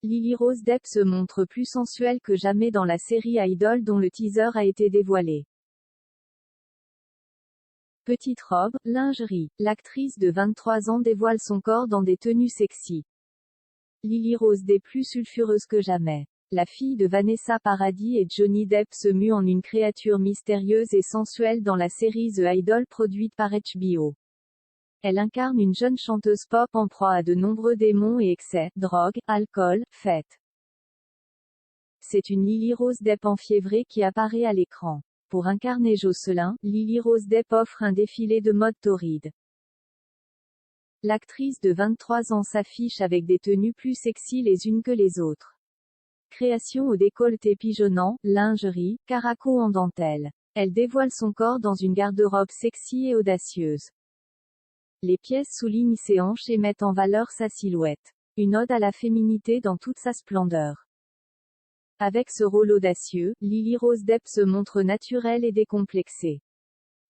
Lily Rose Depp se montre plus sensuelle que jamais dans la série Idol dont le teaser a été dévoilé. Petite robe, lingerie. L'actrice de 23 ans dévoile son corps dans des tenues sexy. Lily Rose Depp plus sulfureuse que jamais. La fille de Vanessa Paradis et Johnny Depp se mue en une créature mystérieuse et sensuelle dans la série The Idol produite par HBO. Elle incarne une jeune chanteuse pop en proie à de nombreux démons et excès, drogue, alcool, fête. C'est une Lily Rose Depp enfiévrée qui apparaît à l'écran. Pour incarner Jocelyn, Lily Rose Depp offre un défilé de mode torride. L'actrice de 23 ans s'affiche avec des tenues plus sexy les unes que les autres. Création au décolleté pigeonnant, lingerie, caraco en dentelle. Elle dévoile son corps dans une garde-robe sexy et audacieuse. Les pièces soulignent ses hanches et mettent en valeur sa silhouette. Une ode à la féminité dans toute sa splendeur. Avec ce rôle audacieux, Lily Rose Depp se montre naturelle et décomplexée.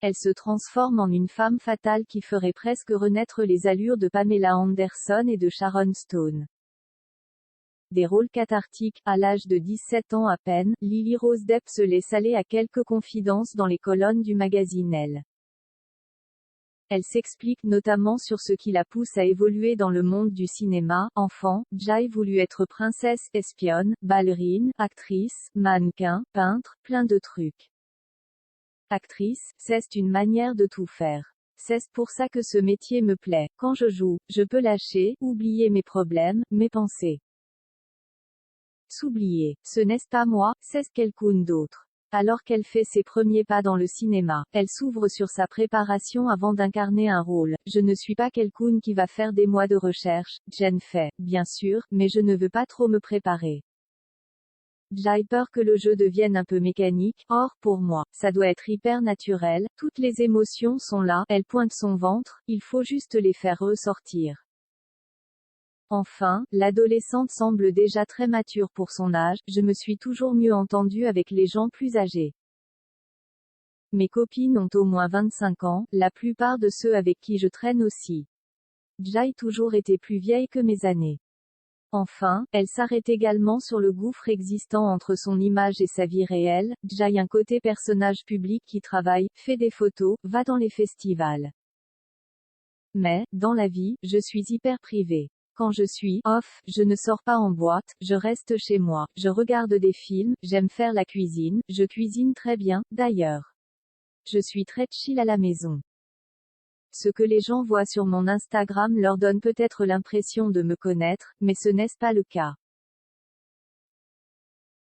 Elle se transforme en une femme fatale qui ferait presque renaître les allures de Pamela Anderson et de Sharon Stone. Des rôles cathartiques, à l'âge de 17 ans à peine, Lily Rose Depp se laisse aller à quelques confidences dans les colonnes du magazine Elle. Elle s'explique notamment sur ce qui la pousse à évoluer dans le monde du cinéma. Enfant, j'ai voulu être princesse, espionne, ballerine, actrice, mannequin, peintre, plein de trucs. Actrice, c'est une manière de tout faire. C'est pour ça que ce métier me plaît. Quand je joue, je peux lâcher, oublier mes problèmes, mes pensées. S'oublier, ce n'est pas moi, c'est quelqu'un d'autre. Alors qu'elle fait ses premiers pas dans le cinéma, elle s'ouvre sur sa préparation avant d'incarner un rôle. Je ne suis pas quelqu'un qui va faire des mois de recherche, j'en fais, bien sûr, mais je ne veux pas trop me préparer. J'ai peur que le jeu devienne un peu mécanique, or, pour moi, ça doit être hyper naturel, toutes les émotions sont là, elle pointe son ventre, il faut juste les faire ressortir. Enfin, l'adolescente semble déjà très mature pour son âge, je me suis toujours mieux entendue avec les gens plus âgés. Mes copines ont au moins 25 ans, la plupart de ceux avec qui je traîne aussi. J'ai toujours été plus vieille que mes années. Enfin, elle s'arrête également sur le gouffre existant entre son image et sa vie réelle. J'ai un côté personnage public qui travaille, fait des photos, va dans les festivals. Mais, dans la vie, je suis hyper privée. Quand je suis off, je ne sors pas en boîte, je reste chez moi, je regarde des films, j'aime faire la cuisine, je cuisine très bien, d'ailleurs. Je suis très chill à la maison. Ce que les gens voient sur mon Instagram leur donne peut-être l'impression de me connaître, mais ce n'est pas le cas.